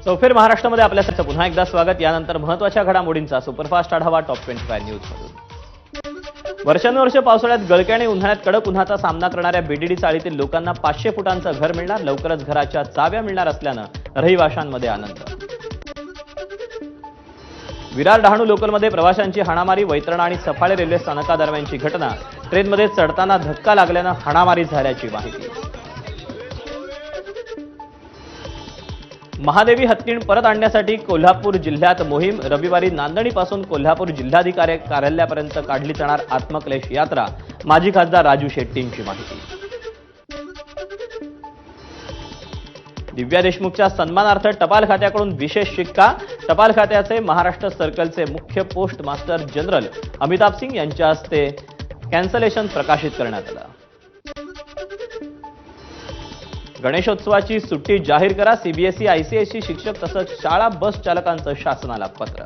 चौफेर महाराष्ट्रामध्ये आपल्यासाठी पुन्हा एकदा स्वागत। यानंतर महत्त्वाच्या घडामोडींचा सुपरफास्ट आढावा टॉप 25 न्यूज मधून। वर्षानुवर्षे पावसाळ्यात गळके आणि उन्हाळ्यात कडक उन्हाचा सामना करणाऱ्या बीडीडी चाळीतील लोकांना 500 फुटांचं घर मिळणार। लवकरच घराच्या चाव्या मिळणार असल्यानं रहिवाशांमध्ये आनंद। विरार डहाणू लोकलमध्ये प्रवाशांची हाणामारी, वैतरणा आणि सफाळे रेल्वे स्थानकादरम्यानची घटना। ट्रेनमध्ये चढताना धक्का लागल्यानं हाणामारी झाल्याची माहिती। महादेवी हत्तीण परत आणण्यासाठी कोल्हापूर जिल्ह्यात मोहीम। रविवारी नांदणीपासून कोल्हापूर जिल्हाधिकारी कार्यालयापर्यंत काढली जाणार आत्मक्लेश यात्रा। माजी खासदार राजू शेट्टींची माहिती। दिव्या देशमुखच्या सन्मानार्थ टपाल खात्याकडून विशेष शिक्का। टपाल खात्याचे महाराष्ट्र सर्कलचे मुख्य post master general Amitabh Singh यांच्या हस्ते कॅन्सलेशन प्रकाशित करण्यात आलं। गणेशोत्सवाची सुट्टी जाहीर करा। सीबीएसई आयसीएसई शिक्षक तसंच शाळा बस चालकांचं शासनाला पत्र।